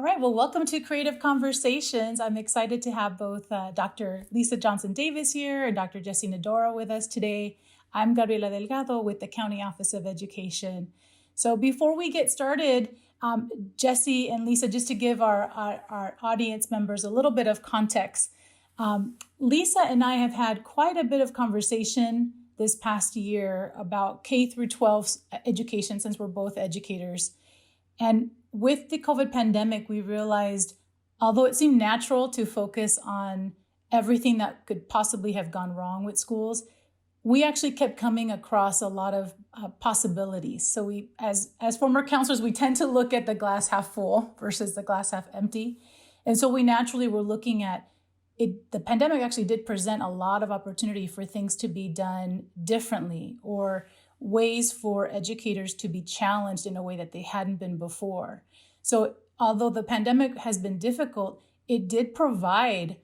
right. Well, welcome to Creative Conversations. I'm excited to have both Dr. Lisa Johnson-Davis here and Dr. Jessie Nodora with us today. I'm Gabriela Delgado with the County Office of Education. So before we get started, Jessie and Lisa, just to give our audience members a little bit of context, Lisa and I have had quite a bit of conversation this past year about K through 12 education, since we're both educators. And with the COVID pandemic, we realized, although it seemed natural to focus on everything that could possibly have gone wrong with schools, we actually kept coming across a lot of possibilities. So we, as former counselors, we tend to look at the glass half full versus the glass half empty. And so we naturally were looking at it. The pandemic actually did present a lot of opportunity for things to be done differently, or ways for educators to be challenged in a way that they hadn't been before. So although the pandemic has been difficult, it did provide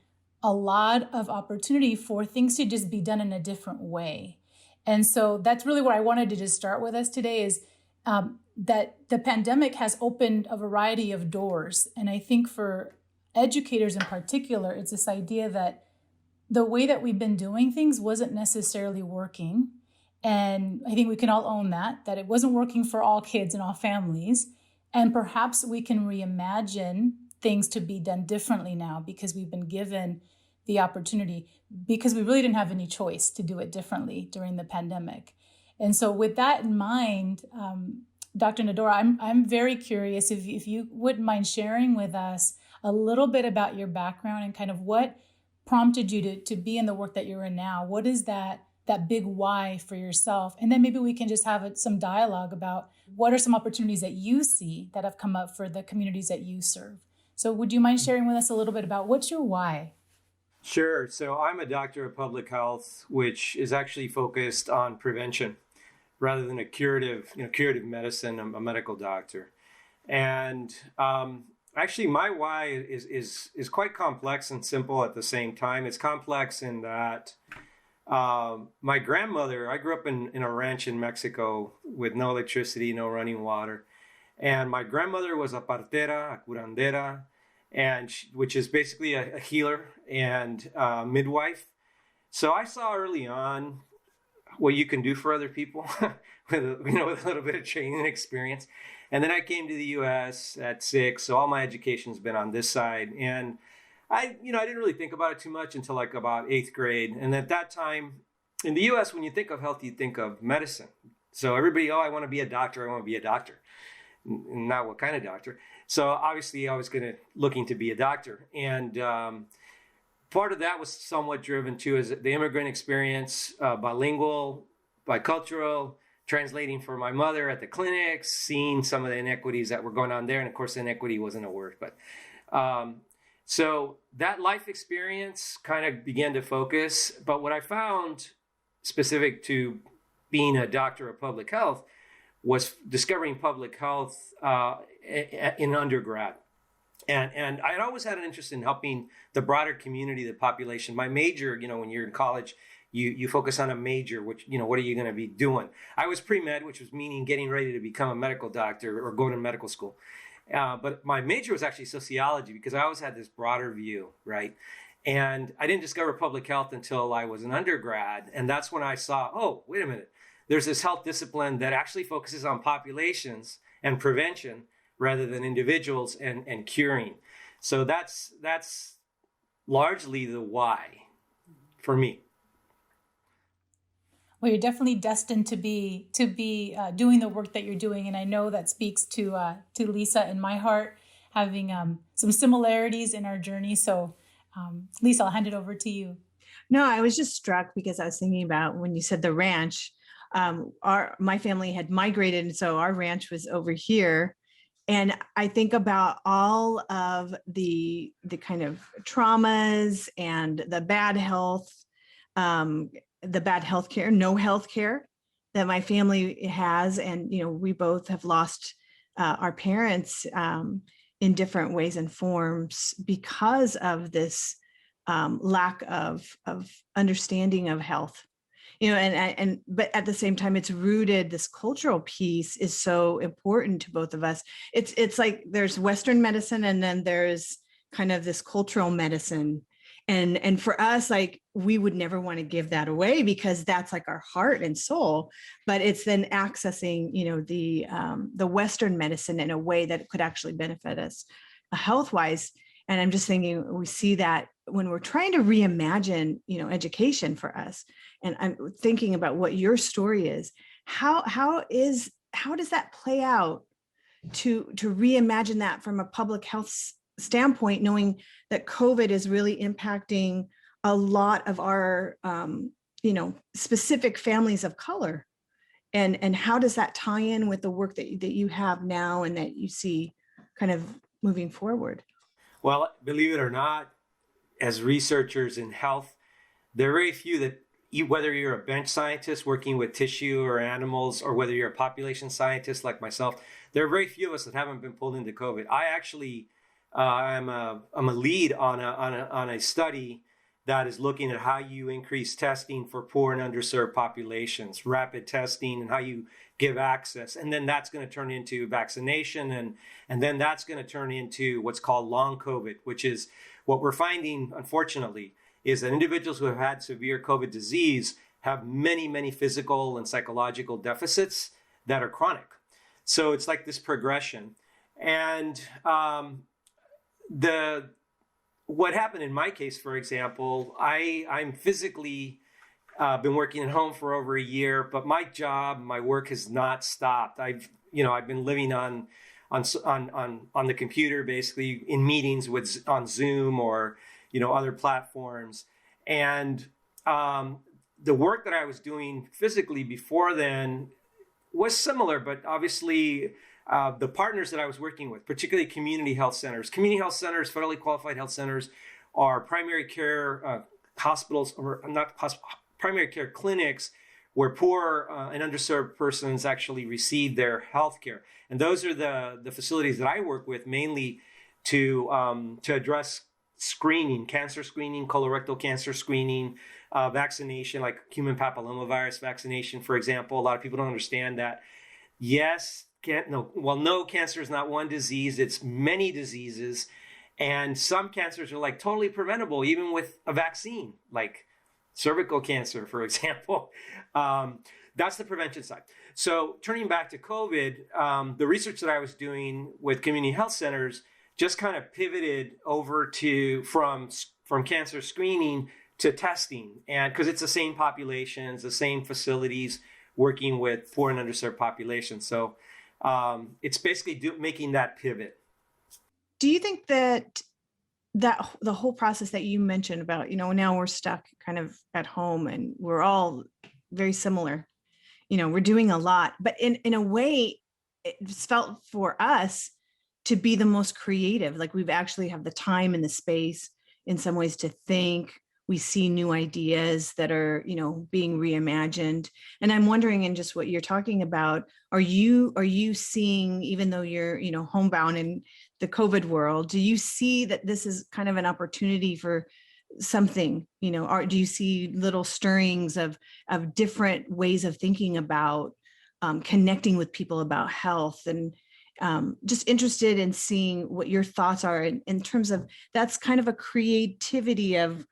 a lot of opportunity for things to just be done in a different way. And so that's really what I wanted to just start with us today is that the pandemic has opened a variety of doors. And I think for educators in particular, it's this idea that the way that we've been doing things wasn't necessarily working. And I think we can all own that it wasn't working for all kids and all families. And perhaps we can reimagine things to be done differently now because we've been given the opportunity, because we really didn't have any choice to do it differently during the pandemic. And so with that in mind, Dr. Nodora, I'm very curious if you wouldn't mind sharing with us a little bit about your background and kind of what prompted you to be in the work that you're in now. What is that big why for yourself? And then maybe we can just have some dialogue about what are some opportunities that you see that have come up for the communities that you serve. So would you mind sharing with us a little bit about what's your why? Sure. So I'm a doctor of public health, which is actually focused on prevention rather than a curative medicine. I'm a medical doctor. And actually my why is quite complex and simple at the same time. It's complex in that my grandmother, I grew up in a ranch in Mexico with no electricity, no running water. And my grandmother was a partera, a curandera, which is basically a healer and midwife. So I saw early on what you can do for other people with a little bit of training and experience. And then I came to the U.S. at 6, so all my education's been on this side. And I didn't really think about it too much until like about 8th grade. And at that time, in the U.S., when you think of health, you think of medicine. So everybody, I want to be a doctor. I want to be a doctor. Not what kind of doctor. So obviously, I was looking to be a doctor. And part of that was somewhat driven too, as the immigrant experience, bilingual, bicultural, translating for my mother at the clinics, seeing some of the inequities that were going on there. And of course, inequity wasn't a word, but so that life experience kind of began to focus. But what I found specific to being a doctor of public health was discovering public health in undergrad. And I had always had an interest in helping the broader community, the population. My major, when you're in college, you focus on a major, which, what are you going to be doing? I was pre-med, which was meaning getting ready to become a medical doctor or go to medical school. But my major was actually sociology because I always had this broader view, right? And I didn't discover public health until I was an undergrad. And that's when I saw, oh, wait a minute. There's this health discipline that actually focuses on populations and prevention rather than individuals and curing. So that's largely the why for me. Well, you're definitely destined to be doing the work that you're doing, and I know that speaks to Lisa and my heart, having some similarities in our journey. So, Lisa, I'll hand it over to you. No, I was just struck because I was thinking about when you said the ranch. My family had migrated, and so our ranch was over here. And I think about all of the kind of traumas and the bad health. The bad healthcare, no healthcare that my family has. And, we both have lost our parents in different ways and forms because of this lack of understanding of health. but at the same time, it's rooted, this cultural piece is so important to both of us. It's like there's Western medicine and then there's kind of this cultural medicine. And for us, like, we would never want to give that away because that's like our heart and soul, but it's then accessing, the Western medicine in a way that could actually benefit us health-wise. And I'm just thinking, we see that when we're trying to reimagine, education for us. And I'm thinking about what your story is. How does that play out to reimagine that from a public health standpoint, knowing that COVID is really impacting a lot of our, specific families of color, and how does that tie in with the work that you have now and that you see kind of moving forward? Well, believe it or not, as researchers in health, there are very few that, whether you're a bench scientist working with tissue or animals, or whether you're a population scientist like myself, there are very few of us that haven't been pulled into COVID. I actually, I'm a lead on a study that is looking at how you increase testing for poor and underserved populations, rapid testing, and how you give access. And then that's going to turn into vaccination. And then that's going to turn into what's called long COVID, which is what we're finding, unfortunately, is that individuals who have had severe COVID disease have many, many physical and psychological deficits that are chronic. So it's like this progression. And what happened in my case, for example, I'm physically been working at home for over a year, but my work has not stopped. I've been living on the computer, basically in meetings on Zoom or other platforms, and the work that I was doing physically before then was similar, but obviously the partners that I was working with, particularly community health centers, federally qualified health centers, are primary care hospitals, or not hospitals, primary care clinics where poor and underserved persons actually receive their health care. And those are the facilities that I work with mainly to address screening, cancer screening, colorectal cancer screening, vaccination, like human papillomavirus vaccination, for example. A lot of people don't understand that. No, cancer is not one disease, it's many diseases. And some cancers are like totally preventable, even with a vaccine, like cervical cancer, for example. That's the prevention side. So turning back to COVID, the research that I was doing with community health centers just kind of pivoted over from cancer screening to testing. And because it's the same populations, the same facilities working with poor and underserved populations. So it's basically making that pivot. Do you think that the whole process that you mentioned about, now we're stuck kind of at home and we're all very similar, we're doing a lot, but in a way, it's felt for us to be the most creative. Like we've actually have the time and the space in some ways to think. We see new ideas that are, being reimagined. And I'm wondering, in just what you're talking about, are you seeing, even though you're, homebound in the COVID world, do you see that this is kind of an opportunity for something, or do you see little stirrings of different ways of thinking about connecting with people about health? And just interested in seeing what your thoughts are in terms of, that's kind of a creativity of,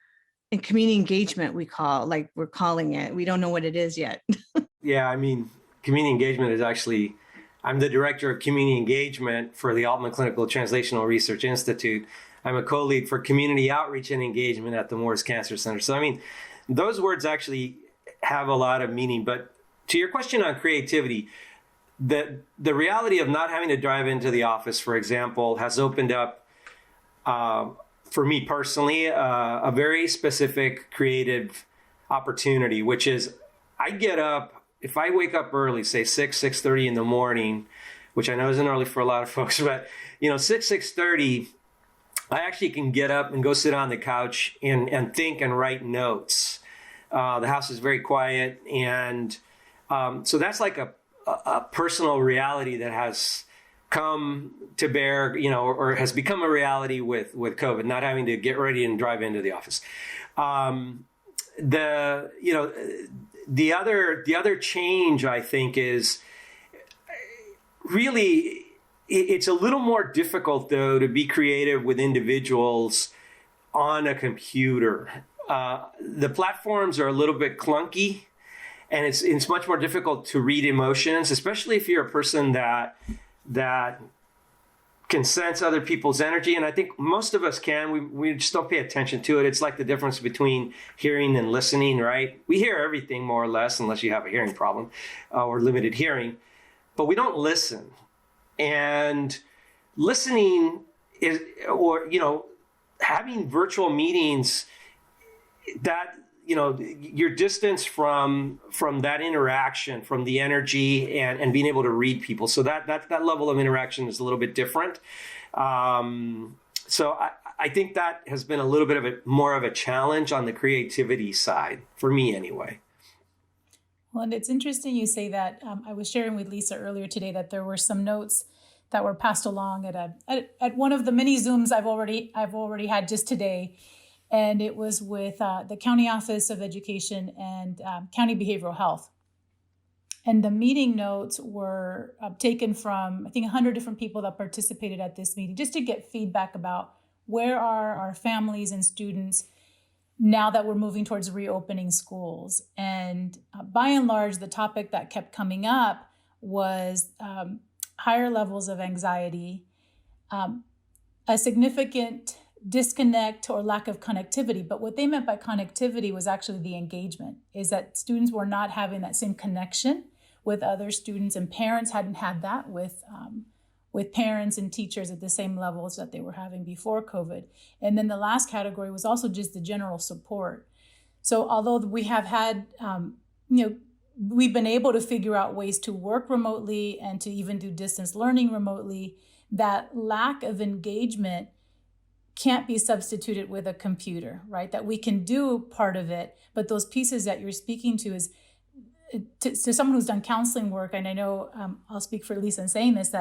in community engagement, we're calling it. We don't know what it is yet. Yeah, I mean, community engagement is actually, I'm the director of community engagement for the Altman Clinical Translational Research Institute. I'm a co-lead for community outreach and engagement at the Morris Cancer Center. So, I mean, those words actually have a lot of meaning. But to your question on creativity, the reality of not having to drive into the office, for example, has opened up, for me personally, a very specific creative opportunity, which is I get up, if I wake up early, say 6:30 in the morning, which I know isn't early for a lot of folks, but 6:30, I actually can get up and go sit on the couch and think and write notes. The house is very quiet. And so that's like a personal reality that has come to bear, or has become a reality with COVID, not having to get ready and drive into the office. the other change, I think, is really, it's a little more difficult, though, to be creative with individuals on a computer. The platforms are a little bit clunky, and it's much more difficult to read emotions, especially if you're a person that can sense other people's energy. And I think most of us can. We just don't pay attention to it. It's like the difference between hearing and listening, right? We hear everything more or less, unless you have a hearing problem or limited hearing, but we don't listen. And listening is, or, having virtual meetings, that, your distance from that interaction, from the energy and being able to read people. So that level of interaction is a little bit different. So I think that has been a little bit of more of a challenge on the creativity side, for me anyway. Well, and it's interesting you say that. I was sharing with Lisa earlier today that there were some notes that were passed along at one of the many Zooms I've already had just today. And it was with the County Office of Education and County Behavioral Health. And the meeting notes were taken from, I think, 100 different people that participated at this meeting, just to get feedback about where are our families and students now that we're moving towards reopening schools. And by and large, the topic that kept coming up was higher levels of anxiety, a significant disconnect or lack of connectivity. But what they meant by connectivity was actually the engagement, is that students were not having that same connection with other students, and parents hadn't had that with parents and teachers at the same levels that they were having before COVID. And then the last category was also just the general support. So although we have had, we've been able to figure out ways to work remotely and to even do distance learning remotely, that lack of engagement can't be substituted with a computer, right? That we can do part of it, but those pieces that you're speaking to is, to someone who's done counseling work, and I know I'll speak for Lisa in saying this,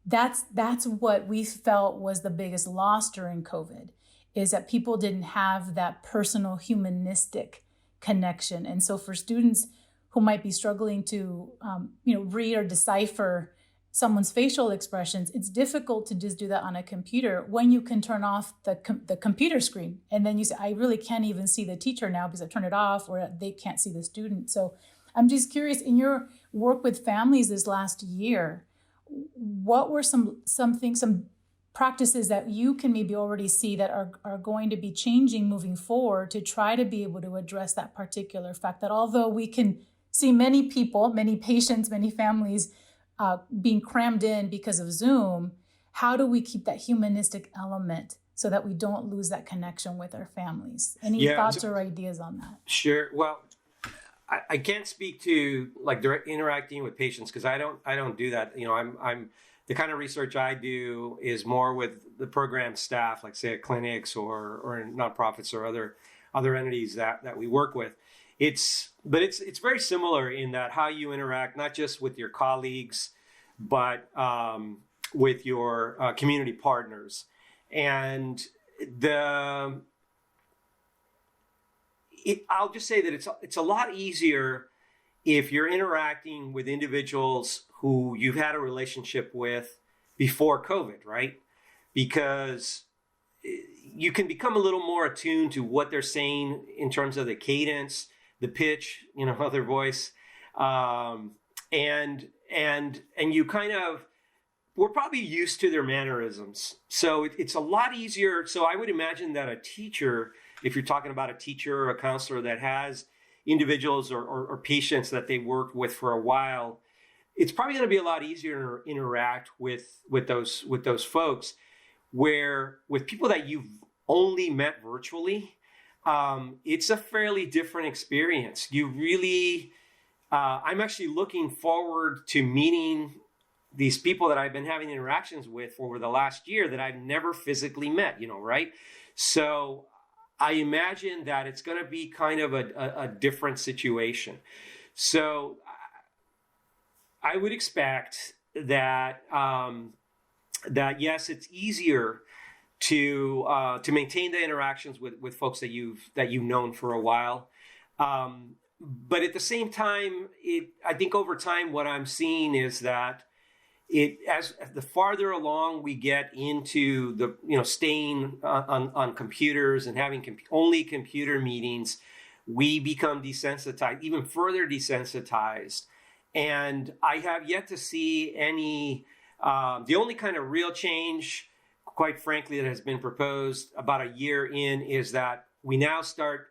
that's what we felt was the biggest loss during COVID, is that people didn't have that personal humanistic connection. And so for students who might be struggling to read or decipher someone's facial expressions, it's difficult to just do that on a computer when you can turn off the computer screen. And then you say, I really can't even see the teacher now because I've turned it off, or they can't see the student. So I'm just curious, in your work with families this last year, what were some practices that you can maybe already see that are going to be changing moving forward to try to be able to address that particular fact that although we can see many people, many patients, many families being crammed in because of Zoom, how do we keep that humanistic element so that we don't lose that connection with our families? Any thoughts or ideas on that? Sure. Well, I can't speak to like direct interacting with patients because I don't do that. I'm the kind of research I do is more with the program staff, like say at clinics or in nonprofits or other entities that we work with. It's very similar in that how you interact, not just with your colleagues, but with your community partners. And I'll just say that it's a lot easier if you're interacting with individuals who you've had a relationship with before COVID, right? Because you can become a little more attuned to what they're saying in terms of the cadence, the pitch, of their voice, and you kind of, we're probably used to their mannerisms. So it's a lot easier. So I would imagine that a teacher, if you're talking about a teacher or a counselor that has individuals or patients that they worked with for a while, it's probably going to be a lot easier to interact with those folks. Where with people that you've only met virtually, it's a fairly different experience. You really, I'm actually looking forward to meeting these people that I've been having interactions with over the last year that I've never physically met, right? So I imagine that it's going to be kind of a different situation. So I would expect that that yes, it's easier to maintain the interactions with folks that you've known for a while. But at the same time, I think over time, what I'm seeing is that as the farther along we get into the, staying on computers and having only computer meetings, we become desensitized, even further desensitized. And I have yet to see the only kind of real change, quite frankly, that has been proposed about a year in is that we now start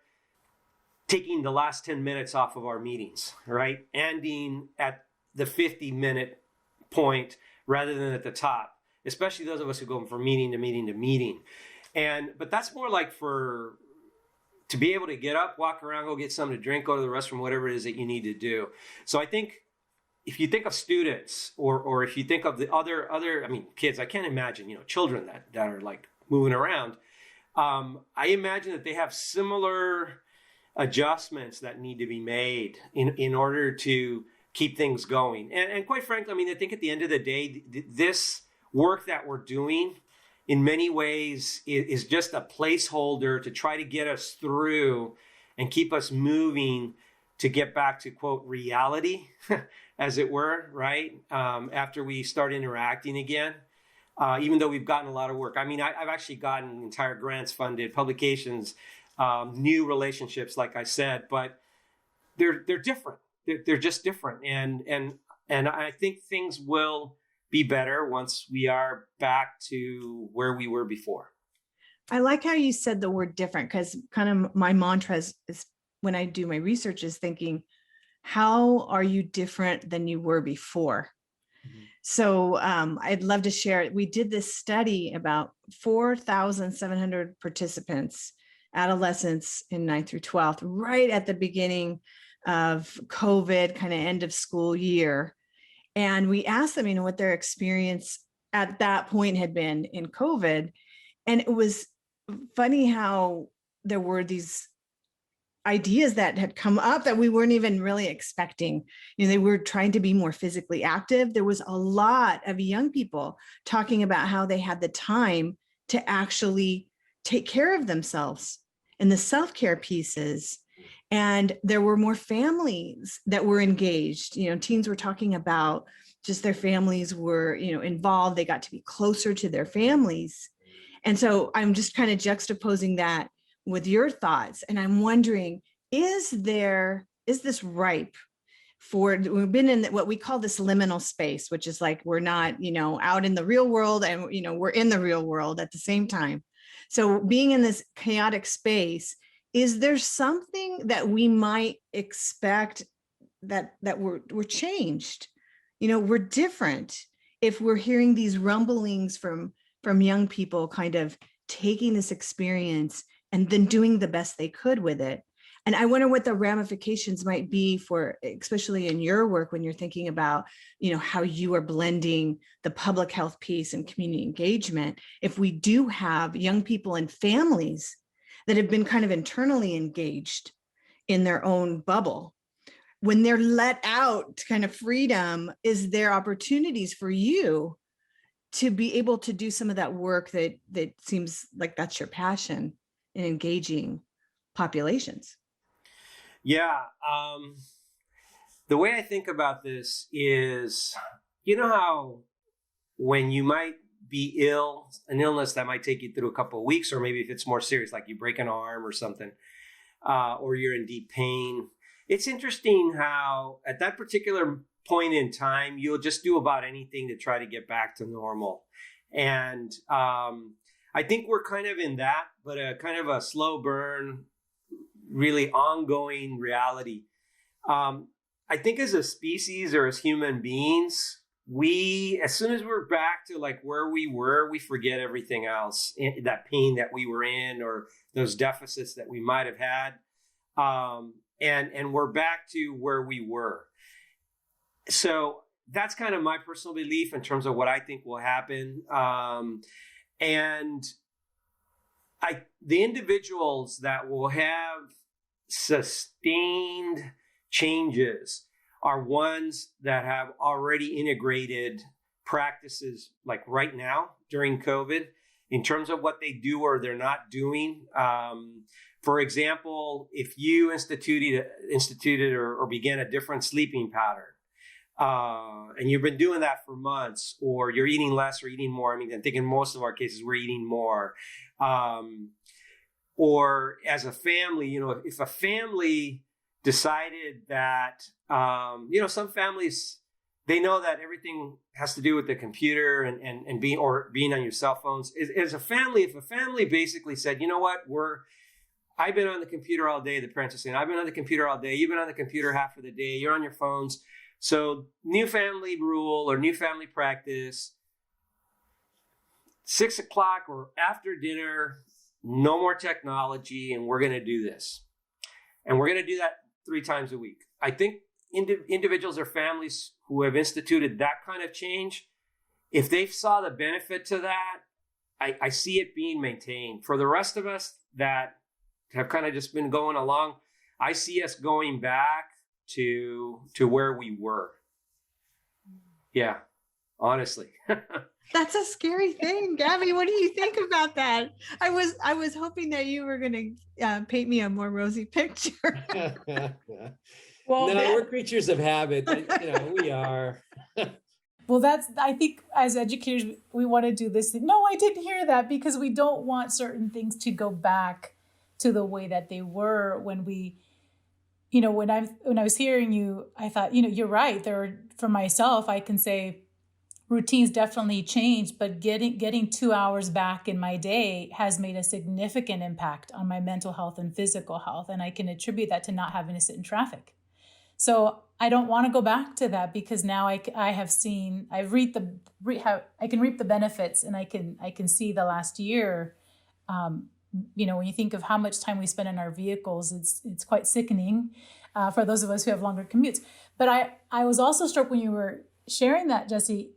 taking the last 10 minutes off of our meetings, right? Ending at the 50-minute point rather than at the top, especially those of us who go from meeting to meeting to meeting. But that's more like to be able to get up, walk around, go get something to drink, go to the restroom, whatever it is that you need to do. So I think if you think of students or if you think of the other, kids, I can't imagine, children that are like moving around. I imagine that they have similar adjustments that need to be made in order to keep things going. And quite frankly, I think at the end of the day, this work that we're doing in many ways is just a placeholder to try to get us through and keep us moving to get back to, quote, reality, as it were, right? After we start interacting again, even though we've gotten a lot of work. I've actually gotten entire grants funded, publications, new relationships, like I said, but they're different. They're just different. And I think things will be better once we are back to where we were before. I like how you said the word different, because kind of my mantra is when I do my research is thinking, how are you different than you were before? Mm-hmm. So I'd love to share it. We did this study about 4,700 participants, adolescents in 9th through 12th, right at the beginning of COVID, kind of end of school year. And we asked them, what their experience at that point had been in COVID. And it was funny how there were these ideas that had come up that we weren't even really expecting. They were trying to be more physically active. There was a lot of young people talking about how they had the time to actually take care of themselves and the self-care pieces. And there were more families that were engaged. Teens were talking about just their families were, involved. They got to be closer to their families. And so I'm just kind of juxtaposing that with your thoughts. And I'm wondering, is this ripe for, we've been in what we call this liminal space, which is like, we're not, out in the real world and, we're in the real world at the same time. So being in this chaotic space, is there something that we might expect that we're changed? We're different if we're hearing these rumblings from young people kind of taking this experience and then doing the best they could with it. And I wonder what the ramifications might be for, especially in your work, when you're thinking about, how you are blending the public health piece and community engagement. If we do have young people and families that have been kind of internally engaged in their own bubble, when they're let out to kind of freedom, is there opportunities for you to be able to do some of that work that seems like that's your passion in engaging populations? Yeah. The way I think about this is, how when you might be ill, an illness that might take you through a couple of weeks, or maybe if it's more serious, like you break an arm or something, or you're in deep pain. It's interesting how at that particular point in time, you'll just do about anything to try to get back to normal. And I think we're kind of in that, but a kind of a slow burn, really ongoing reality. I think as a species or as human beings, as soon as we're back to like where we were, we forget everything else, that pain that we were in or those deficits that we might have had. And we're back to where we were. So that's kind of my personal belief in terms of what I think will happen. And the individuals that will have sustained changes are ones that have already integrated practices like right now during COVID in terms of what they do or they're not doing. For example, if you instituted or began a different sleeping pattern, and you've been doing that for months, or you're eating less or eating more. I mean, I think in most of our cases, we're eating more. Or as a family, if a family decided that, some families, they know that everything has to do with the computer and being on your cell phones. As a family, if a family basically said, you know what, I've been on the computer all day, the parents are saying, I've been on the computer all day, you've been on the computer half of the day, you're on your phones. So new family rule or new family practice, 6 o'clock or after dinner, no more technology, and we're going to do this. And we're going to do that 3 times a week. I think individuals or families who have instituted that kind of change, if they saw the benefit to that, I see it being maintained. For the rest of us that have kind of just been going along, I see us going back to where we were. Yeah, honestly. That's a scary thing. Gabby, what do you think about that? I was hoping that you were going to paint me a more rosy picture. Well, no, we're creatures of habit. We are. Well, I think as educators, we want to do this. No, I didn't hear that, because we don't want certain things to go back to the way that they were when we, when I was hearing you, I thought, you're right. For myself, I can say routines definitely changed, but getting 2 hours back in my day has made a significant impact on my mental health and physical health. And I can attribute that to not having to sit in traffic. So I don't want to go back to that, because now I can reap the benefits, and I can see the last year. When you think of how much time we spend in our vehicles, it's quite sickening for those of us who have longer commutes. But I was also struck when you were sharing that, Jesse.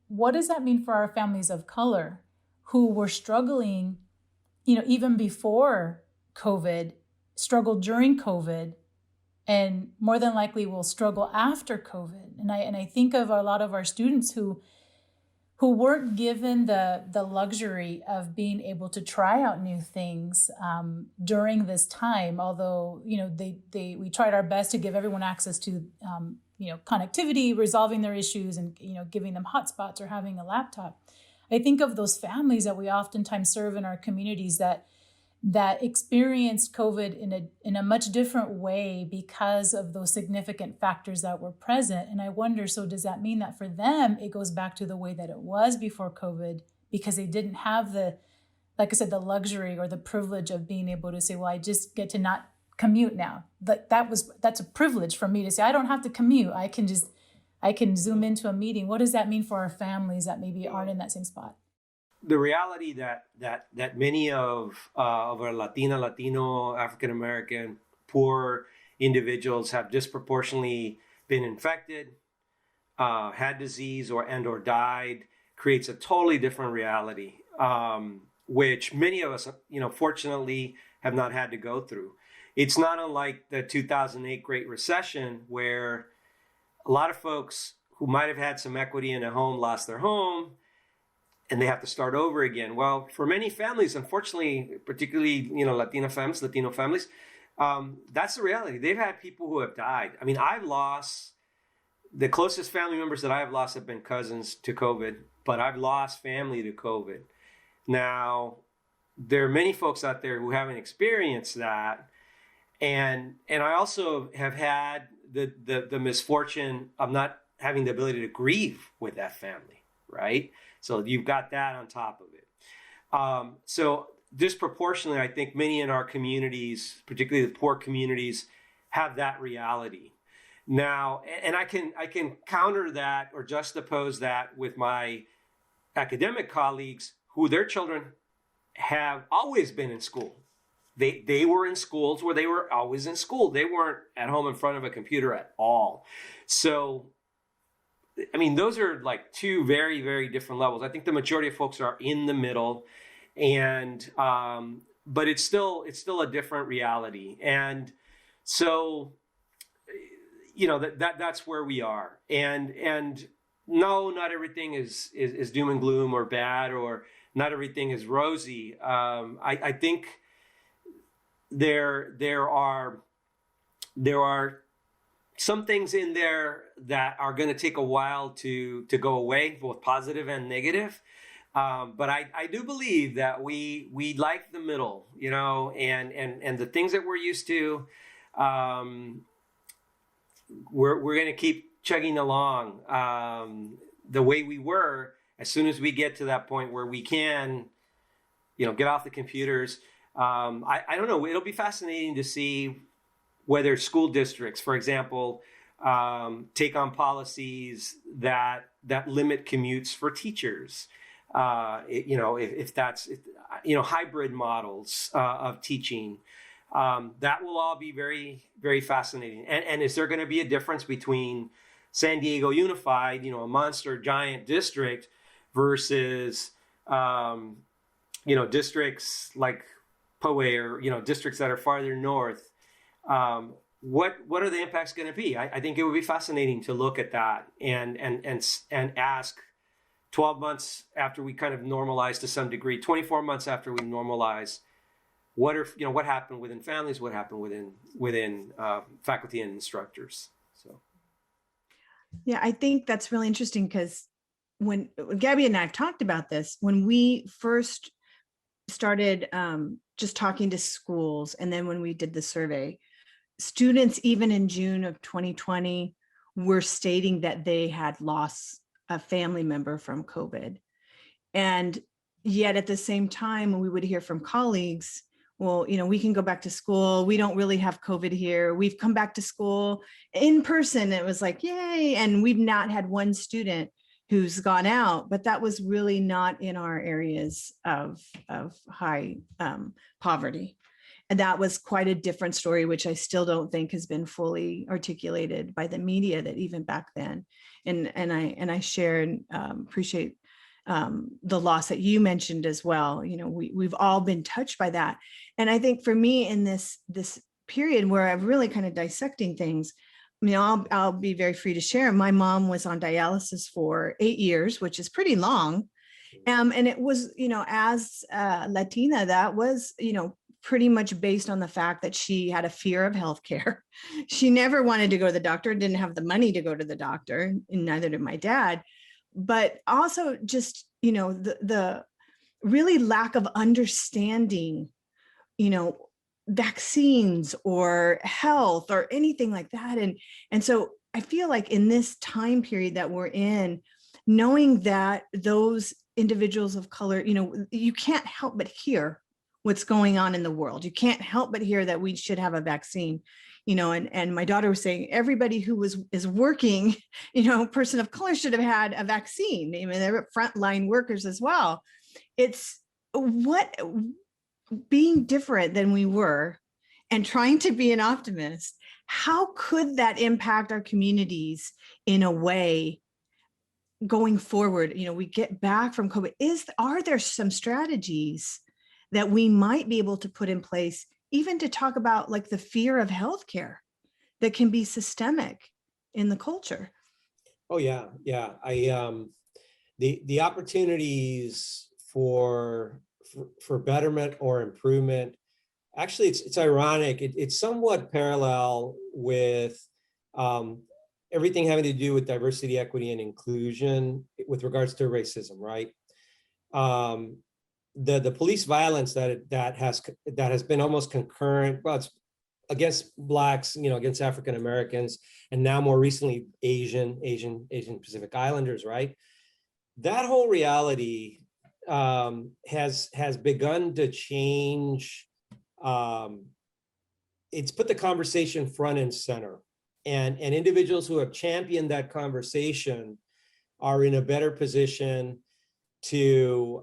What does that mean for our families of color who were struggling, even before COVID, struggled during COVID, and more than likely will struggle after COVID? And I think of a lot of our students who weren't given the luxury of being able to try out new things during this time. Although, we tried our best to give everyone access to, connectivity, resolving their issues, and, giving them hotspots or having a laptop. I think of those families that we oftentimes serve in our communities that experienced COVID in a much different way because of those significant factors that were present. And I wonder, so does that mean that for them, it goes back to the way that it was before COVID, because they didn't have like I said, the luxury or the privilege of being able to say, well, I just get to not commute now. That's a privilege for me to say, I don't have to commute. I can zoom into a meeting. What does that mean for our families that maybe aren't in that same spot? The reality that many of our Latino, African American, poor individuals have disproportionately been infected, had disease, or died, creates a totally different reality, which many of us, fortunately, have not had to go through. It's not unlike the 2008 Great Recession, where a lot of folks who might have had some equity in a home lost their home, and they have to start over again. Well, for many families, unfortunately, particularly Latino families, that's the reality. They've had people who have died. I mean, the closest family members that I've lost have been cousins to COVID, but I've lost family to COVID. Now, there are many folks out there who haven't experienced that, and I also have had the misfortune of not having the ability to grieve with that family, right? So you've got that on top of it. So disproportionately, I think many in our communities, particularly the poor communities, have that reality. Now, and I can counter that or juxtapose that with my academic colleagues who their children have always been in school. They were in schools where they were always in school. They weren't at home in front of a computer at all. So, I mean, those are like two very, very different levels. I think the majority of folks are in the middle, and but it's still a different reality. And so, that's where we are. And no, not everything is doom and gloom or bad, or not everything is rosy. I think there are some things in there that are going to take a while to go away, both positive and negative. But I do believe that we like the middle, you know, and the things that we're used to, we're going to keep chugging along the way we were. As soon as we get to that point where we can, you know, get off the computers, I don't know. It'll be fascinating to see whether school districts, for example, take on policies that limit commutes for teachers. You know, if that's, you know, hybrid models of teaching, that will all be very, very fascinating. And is there going to be a difference between San Diego Unified, you know, a monster giant district, versus, you know, districts like Poway, or, you know, districts that are farther north? What are the impacts going to be? I think it would be fascinating to look at that and ask 12 months after we kind of normalize to some degree, 24 months after we normalize, what happened within families, what happened within faculty and instructors. So, yeah, I think that's really interesting, because when Gabby and I have talked about this, when we first started just talking to schools, and then when we did the survey, students, even in June of 2020, were stating that they had lost a family member from COVID. And yet at the same time, we would hear from colleagues, well, you know, we can go back to school. We don't really have COVID here. We've come back to school in person. It was like, yay. And we've not had one student who's gone out, but that was really not in our areas of high poverty. And that was quite a different story, which I still don't think has been fully articulated by the media, that even back then. And I share and appreciate the loss that you mentioned as well. You know, we've all been touched by that. And I think for me, in this period where I'm really kind of dissecting things, I mean, I'll be very free to share. My mom was on dialysis for 8 years, which is pretty long. And it was, you know, as Latina, that was, you know, pretty much based on the fact that she had a fear of healthcare. She never wanted to go to the doctor, didn't have the money to go to the doctor, and neither did my dad. But also just, you know, the really lack of understanding, you know, vaccines or health or anything like that. And so I feel like in this time period that we're in, knowing that those individuals of color, you know, you can't help but hear what's going on in the world. You can't help but hear that we should have a vaccine, you know, and my daughter was saying everybody who is working, you know, person of color should have had a vaccine. I mean, they're frontline workers as well. It's what being different than we were and trying to be an optimist. How could that impact our communities in a way going forward? You know, we get back from COVID. Are there some strategies that we might be able to put in place, even to talk about like the fear of healthcare that can be systemic in the culture? Oh yeah. The opportunities for betterment or improvement, actually it's ironic. It's somewhat parallel with everything having to do with diversity, equity, and inclusion with regards to racism, right? The police violence that has been almost concurrent, well, it's against Blacks, you know, against African Americans, and now more recently Asian Pacific Islanders, right? That whole reality has begun to change. It's put the conversation front and center, and individuals who have championed that conversation are in a better position to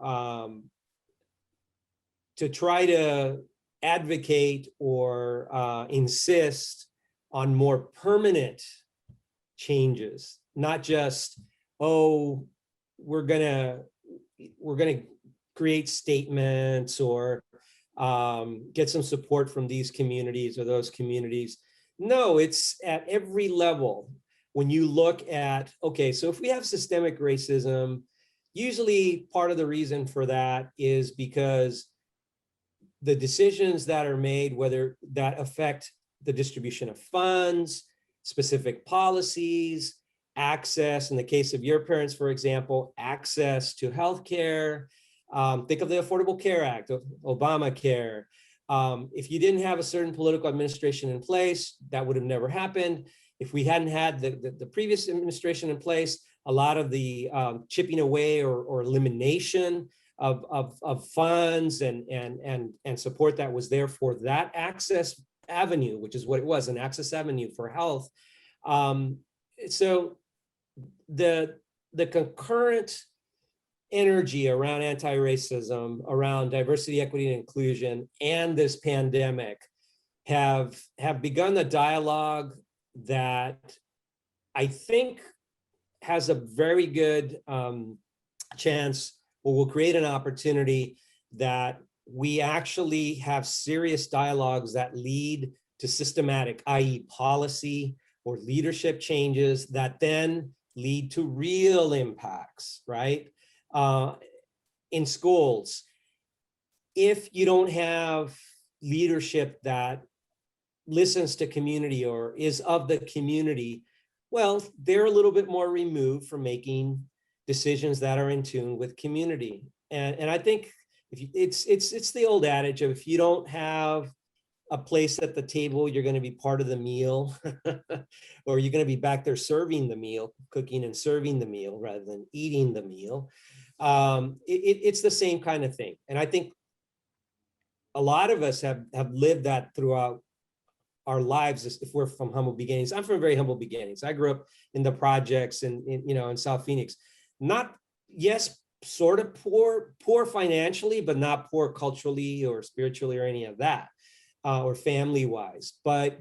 try to advocate or insist on more permanent changes, not just, oh, we're gonna create statements or get some support from these communities or those communities. No, it's at every level. When you look at, okay, so if we have systemic racism, usually part of the reason for that is because the decisions that are made, whether that affect the distribution of funds, specific policies, access, in the case of your parents, for example, access to healthcare. Think of the Affordable Care Act, Obamacare. If you didn't have a certain political administration in place, that would have never happened. If we hadn't had the previous administration in place, a lot of the chipping away or elimination of funds and support that was there for that access avenue, which is what it was, an access avenue for health. So the concurrent energy around anti-racism, around diversity, equity, and inclusion, and this pandemic have begun a dialogue that I think has a very good chance, or will create an opportunity that we actually have serious dialogues that lead to systematic, i.e. policy or leadership changes that then lead to real impacts, right? In schools, if you don't have leadership that listens to community or is of the community, well, they're a little bit more removed from making decisions that are in tune with community. And I think it's the old adage of, if you don't have a place at the table, you're going to be part of the meal, or you're going to be back there serving the meal, cooking and serving the meal rather than eating the meal. It's the same kind of thing. And I think a lot of us have lived that throughout our lives, if we're from humble beginnings. I'm from very humble beginnings. I grew up in the projects and in South Phoenix. Not, yes, sort of poor financially, but not poor culturally or spiritually or any of that, or family wise. But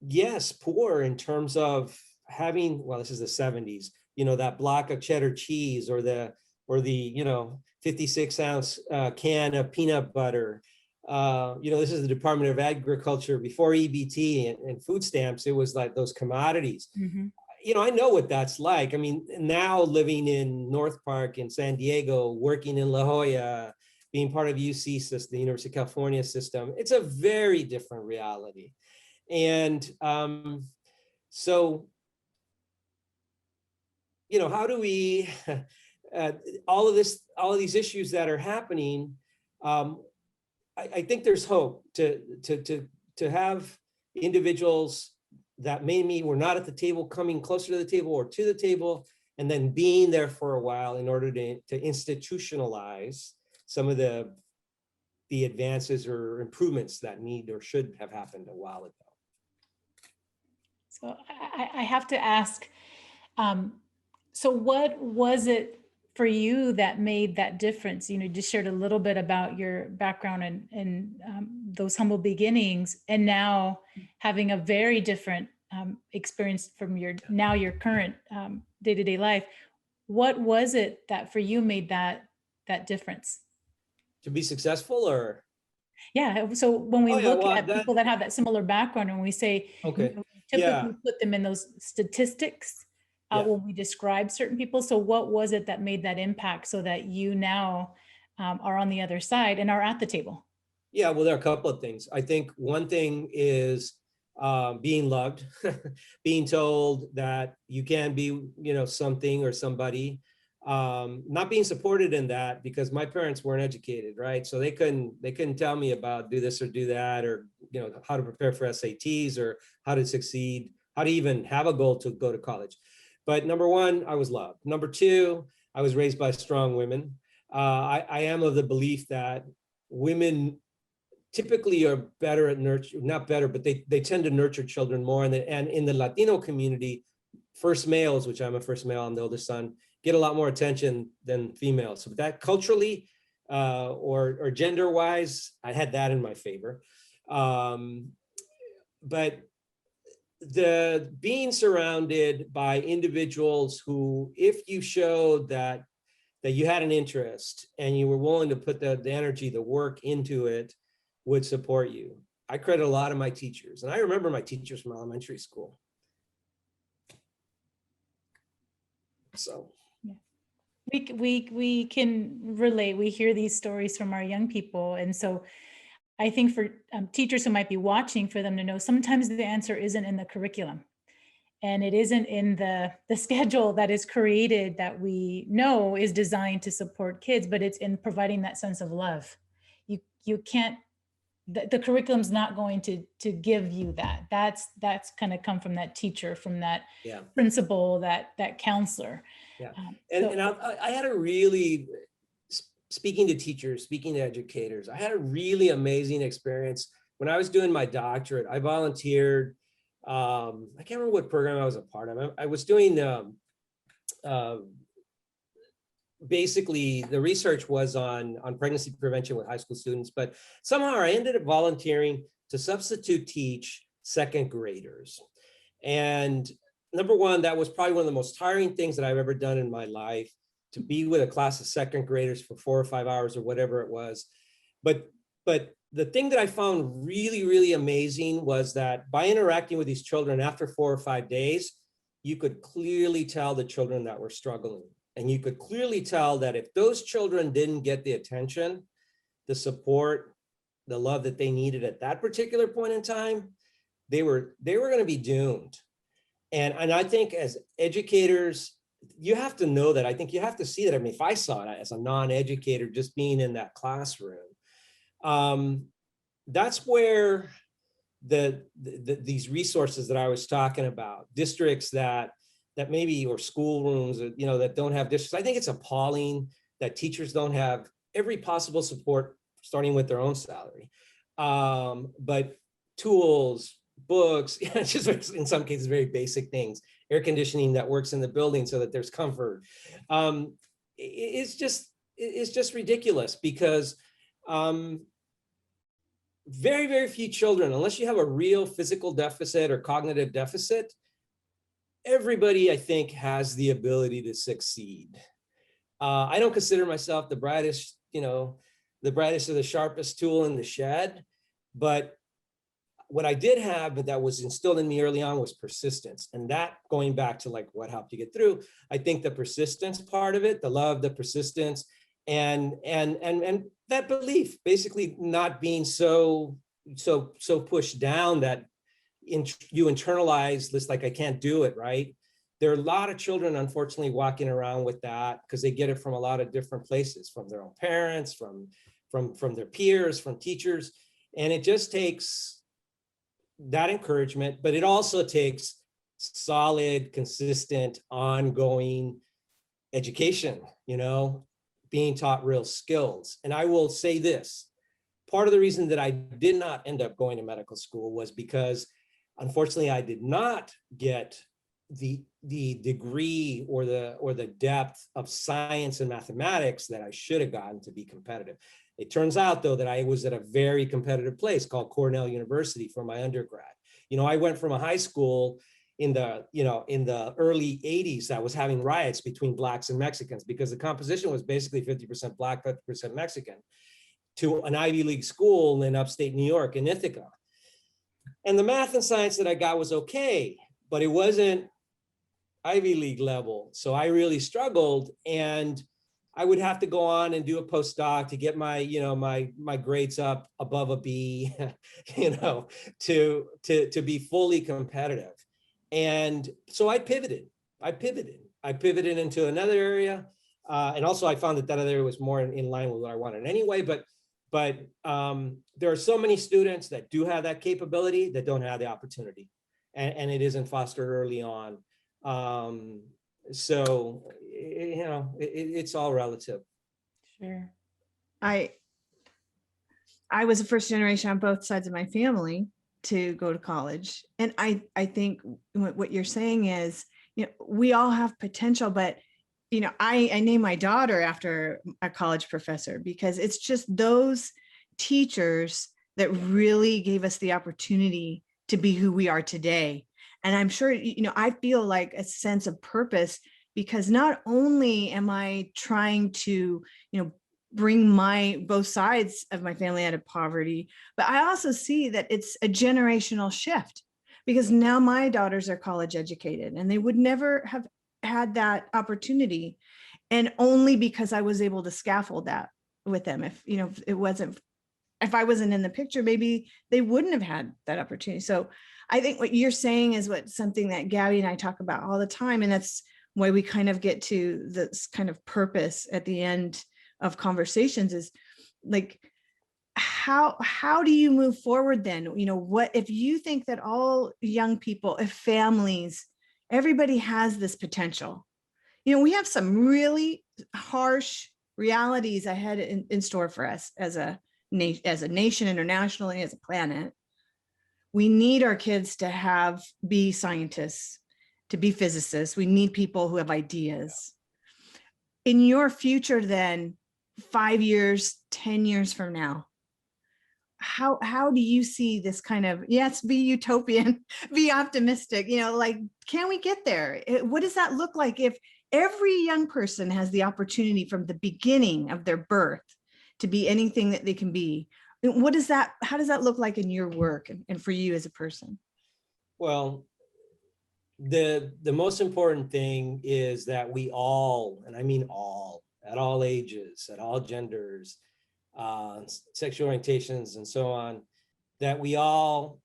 yes, poor in terms of having, well, this is the 70s, that block of cheddar cheese or the 56-ounce can of peanut butter. This is the Department of Agriculture before EBT and food stamps. It was like those commodities. Mm-hmm. I know what that's like. I mean, now living in North Park in San Diego, working in La Jolla, being part of UC system, the University of California system, it's a very different reality. And so, how do we, all of these issues that are happening, I think there's hope to have individuals that maybe were not at the table coming closer to the table or to the table, and then being there for a while in order to institutionalize some of the advances or improvements that need or should have happened a while ago. So I have to ask, so what was it for you that made that difference? You just shared a little bit about your background and those humble beginnings, and now having a very different experience from your current day-to-day life. What was it that for you made that difference? To be successful, or? Yeah. So when we look at people that have that similar background, and we say, okay, typically put them in those statistics when we describe certain people. So what was it that made that impact so that you now are on the other side and are at the table? Yeah, well, there are a couple of things. I think one thing is being loved, being told that you can be, something or somebody, not being supported in that, because my parents weren't educated, right? So they couldn't tell me about do this or do that, or, how to prepare for SATs or how to succeed, how to even have a goal to go to college. But number one, I was loved. Number two, I was raised by strong women. I am of the belief that women typically are better at nurture, not better, but they tend to nurture children more. And in the Latino community, first males, which I'm a first male, I'm the oldest son, get a lot more attention than females. So that culturally or gender wise, I had that in my favor. But the being surrounded by individuals who, if you showed that you had an interest and you were willing to put the energy, the work into it, would support you. I credit a lot of my teachers, and I remember my teachers from elementary school. So, We can relate. We hear these stories from our young people, and so I think for teachers who might be watching, for them to know sometimes the answer isn't in the curriculum, and it isn't in the schedule that is created that we know is designed to support kids, but it's in providing that sense of love. You can't, the curriculum's not going to give you that. That's kind of come from that teacher, from that Yeah. principal, that counselor. Yeah. So And I had a really, speaking to teachers, speaking to educators, I had a really amazing experience when I was doing my doctorate. I volunteered. I can't remember what program I was a part of. I was doing basically the research was on pregnancy prevention with high school students, but somehow I ended up volunteering to substitute teach second graders. And number one, that was probably one of the most tiring things that I've ever done in my life, to be with a class of second graders for 4 or 5 hours or whatever it was. But the thing that I found really, really amazing was that by interacting with these children after 4 or 5 days, you could clearly tell the children that were struggling. And you could clearly tell that if those children didn't get the attention, the support, the love that they needed at that particular point in time, they were going to be doomed. And I think as educators, you have to know that. I think you have to see that. I mean, if I saw it as a non-educator, just being in that classroom, that's where these resources that I was talking about, districts that maybe, or schoolrooms, you know, that don't have districts. I think it's appalling that teachers don't have every possible support, starting with their own salary. But tools, books, just in some cases, very basic things, air conditioning that works in the building so that there's comfort. It's just ridiculous, because very, very few children, unless you have a real physical deficit or cognitive deficit, everybody, I think, has the ability to succeed. I don't consider myself the brightest, the brightest or the sharpest tool in the shed, but what I did have, but that was instilled in me early on, was persistence. And that, going back to like what helped you get through, I think the persistence part of it, the love, the persistence, and that belief, basically not being so pushed down that you internalize this, like, I can't do it, right? There are a lot of children, unfortunately, walking around with that because they get it from a lot of different places, from their own parents, from their peers, from teachers. And it just takes that encouragement, but it also takes solid, consistent, ongoing education, being taught real skills. And I will say this, part of the reason that I did not end up going to medical school was because, unfortunately, I did not get the degree or the depth of science and mathematics that I should have gotten to be competitive. It turns out, though, that I was at a very competitive place called Cornell University for my undergrad. I went from a high school in the early 80s that was having riots between Blacks and Mexicans because the composition was basically 50% Black, 50% Mexican, to an Ivy League school in upstate New York, in Ithaca. And the math and science that I got was okay, but it wasn't Ivy League level. So I really struggled, and I would have to go on and do a postdoc to get my, my grades up above a B, to be fully competitive. And so I pivoted into another area. And also I found that other area was more in line with what I wanted anyway, but there are so many students that do have that capability that don't have the opportunity, and it isn't fostered early on. So, it's all relative. Sure. I was a first generation on both sides of my family to go to college. And I think what you're saying is, we all have potential, but I named my daughter after a college professor because it's just those teachers that really gave us the opportunity to be who we are today. And I'm sure, I feel like a sense of purpose because not only am I trying to, bring both sides of my family out of poverty, but I also see that it's a generational shift because now my daughters are college educated and they would never have had that opportunity. And only because I was able to scaffold that with them. If, you know, if I wasn't in the picture, maybe they wouldn't have had that opportunity. So I think what you're saying is something that Gabby and I talk about all the time. And that's why we kind of get to this kind of purpose at the end of conversations, is like, how do you move forward then? You know, what if you think that all young people, if families, everybody has this potential? You know, we have some really harsh realities ahead in store for us as a nation, internationally, as a planet. We need our kids to be scientists, to be physicists. We need people who have ideas. In your future, then, 5 years, 10 years from now, how do you see this kind of, yes, be utopian, be optimistic, you know, like, can we get there? What does that look like if every young person has the opportunity from the beginning of their birth to be anything that they can be? How does that look like in your work and for you as a person? Well, the most important thing is that we all, and I mean all, at all ages, at all genders, sexual orientations, and so on, that we all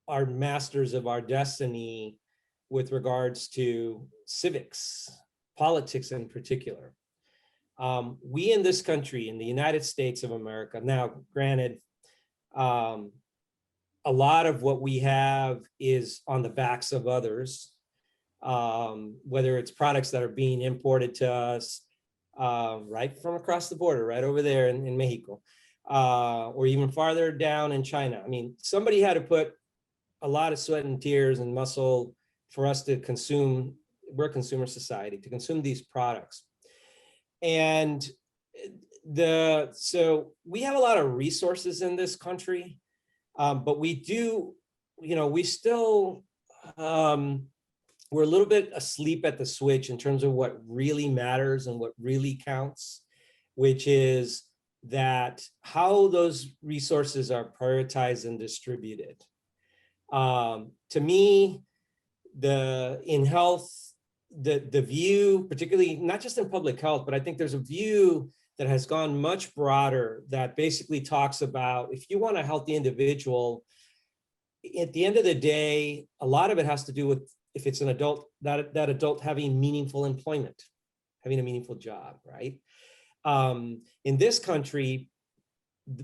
are masters of our destiny with regards to civics, politics in particular. We in this country, in the United States of America, now granted, a lot of what we have is on the backs of others, whether it's products that are being imported to us right from across the border, right over there in Mexico, or even farther down in China. I mean, somebody had to put a lot of sweat and tears and muscle for us to consume. We're a consumer society, to consume these products. And so we have a lot of resources in this country, but we do, you know, we still, we're a little bit asleep at the switch in terms of what really matters and what really counts, which is that how those resources are prioritized and distributed. To me, in health, the view, particularly not just in public health, but I think there's a view that has gone much broader that basically talks about, if you want a healthy individual, at the end of the day, a lot of it has to do with, if it's an adult, that adult having meaningful employment, having a meaningful job, right? In this country,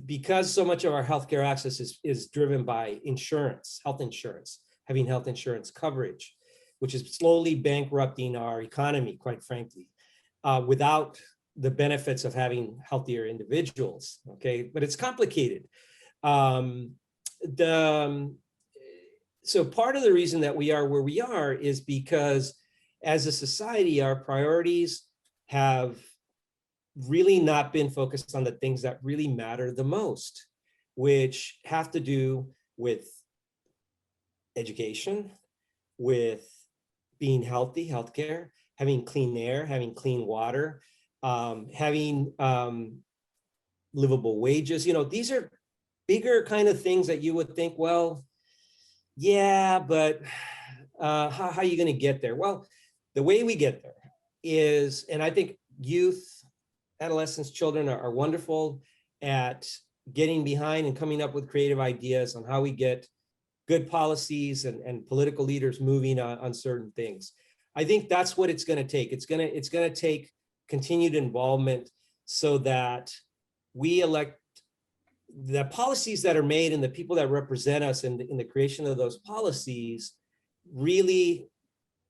because so much of our healthcare access is driven by insurance, health insurance, having health insurance coverage, which is slowly bankrupting our economy, quite frankly, without the benefits of having healthier individuals, okay? But it's complicated. So part of the reason that we are where we are is because as a society, our priorities have really not been focused on the things that really matter the most, which have to do with education, with being healthy, healthcare, having clean air, having clean water, having livable wages. You know, these are bigger kind of things that you would think, well, yeah, but how are you going to get there? Well, the way we get there is, and I think youth, adolescents, children are wonderful at getting behind and coming up with creative ideas on how we get good policies and political leaders moving on certain things. I think that's what it's going to take. It's going to take continued involvement so that we elect the policies that are made and the people that represent us in the creation of those policies really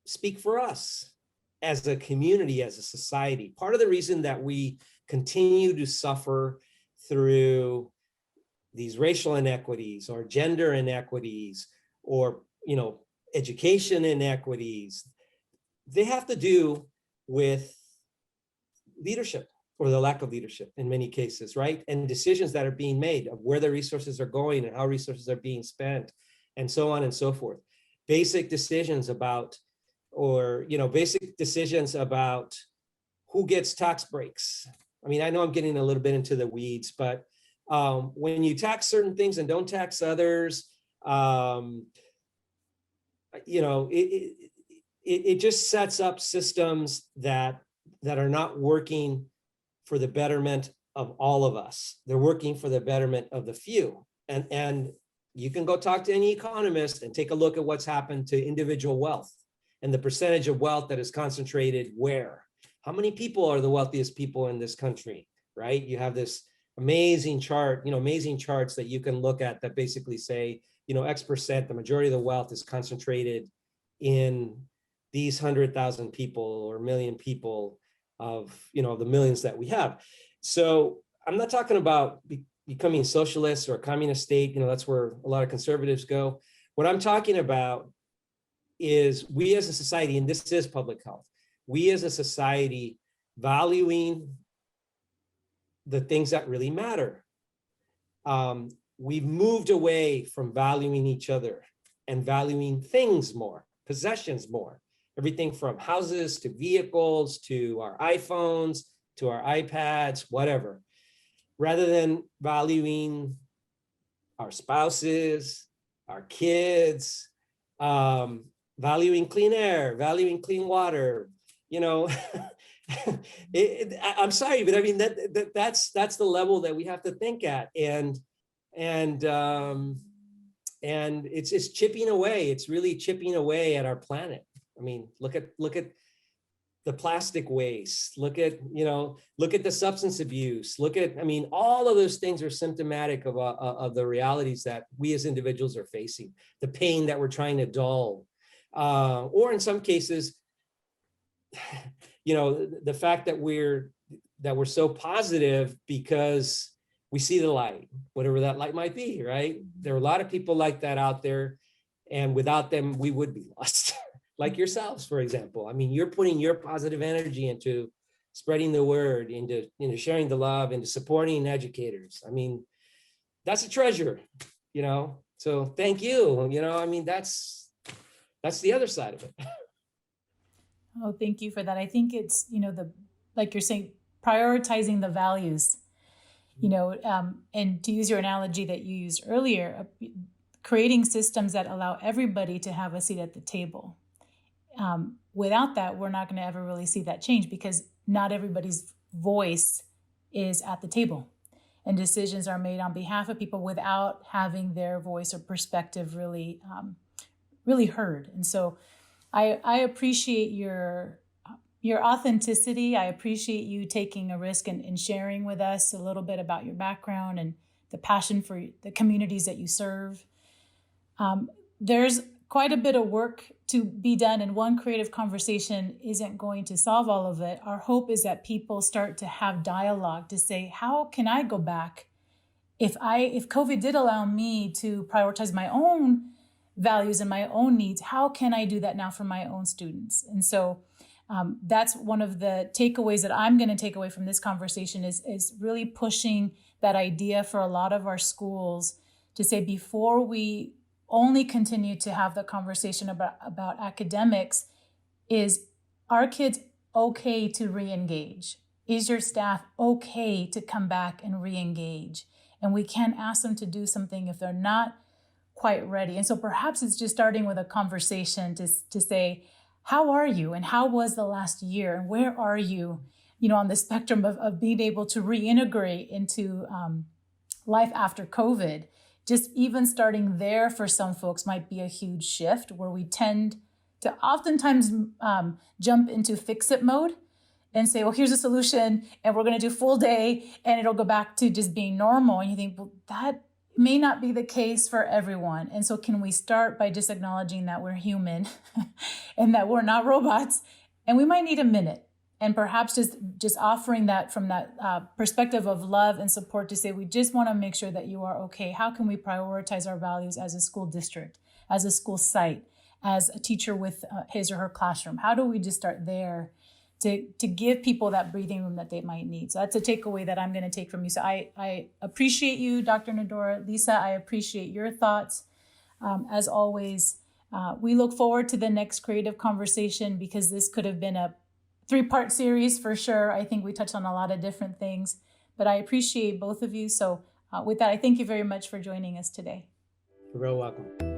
speak for us as a community, as a society. Part of the reason that we continue to suffer through these racial inequities or gender inequities or, you know, education inequities, they have to do with leadership or the lack of leadership in many cases, right? And decisions that are being made of where the resources are going and how resources are being spent and so on and so forth. Basic decisions about, or, you know, basic decisions about who gets tax breaks. I mean, I know I'm getting a little bit into the weeds, but when you tax certain things and don't tax others, you know, it just sets up systems that that are not working for the betterment of all of us. They're working for the betterment of the few. And you can go talk to any economist and take a look at what's happened to individual wealth and the percentage of wealth that is concentrated where. How many people are the wealthiest people in this country, right? You have this amazing chart, amazing charts that you can look at that basically say, X percent, the majority of the wealth is concentrated in these 100,000 people or 1 million people of, the millions that we have. So I'm not talking about becoming socialist or a communist state, that's where a lot of conservatives go. What I'm talking about is we as a society, and this is public health, we as a society valuing the things that really matter. We've moved away from valuing each other and valuing things more, possessions more, everything from houses to vehicles to our iPhones to our iPads, whatever, rather than valuing our spouses, our kids, valuing clean air, valuing clean water, I'm sorry, but I mean, that's the level that we have to think at. And it's chipping away. It's really chipping away at our planet. I mean, look at the plastic waste, look at the substance abuse, all of those things are symptomatic of the realities that we as individuals are facing, the pain that we're trying to dull, or in some cases, the fact that we're so positive because we see the light, whatever that light might be, right? There are a lot of people like that out there, and without them, we would be lost. Like yourselves, for example. I mean, you're putting your positive energy into spreading the word, into sharing the love, into supporting educators. I mean, that's a treasure, So thank you. That's the other side of it. Oh, thank you for that. I think it's, like you're saying, prioritizing the values, and to use your analogy that you used earlier, creating systems that allow everybody to have a seat at the table. Without that, we're not going to ever really see that change because not everybody's voice is at the table and decisions are made on behalf of people without having their voice or perspective really heard. And so I appreciate your authenticity. I appreciate you taking a risk and sharing with us a little bit about your background and the passion for the communities that you serve. There's quite a bit of work to be done, and one creative conversation isn't going to solve all of it. Our hope is that people start to have dialogue to say, how can I go back? If COVID did allow me to prioritize my own values and my own needs, how can I do that now for my own students? And so that's one of the takeaways that I'm going to take away from this conversation is really pushing that idea for a lot of our schools to say, before we only continue to have the conversation about academics, is our kids okay to re-engage? Is your staff okay to come back and re-engage? And we can't ask them to do something if they're not quite ready. And so perhaps it's just starting with a conversation to say, how are you? And how was the last year? And where are you, on the spectrum of being able to reintegrate into life after COVID? Just even starting there for some folks might be a huge shift, where we tend to oftentimes jump into fix-it mode and say, well, here's a solution and we're going to do full day and it'll go back to just being normal. And you think, well, that may not be the case for everyone. And so can we start by just acknowledging that we're human and that we're not robots, and we might need a minute, and perhaps just offering that from that perspective of love and support to say, we just want to make sure that you are okay. How can we prioritize our values as a school district, as a school site, as a teacher with his or her classroom? How do we just start there to give people that breathing room that they might need? So that's a takeaway that I'm going to take from you. So I appreciate you, Dr. Nodora. Lisa, I appreciate your thoughts. As always, we look forward to the next creative conversation, because this could have been a 3-part series for sure. I think we touched on a lot of different things, but I appreciate both of you. So with that, I thank you very much for joining us today. You're very welcome.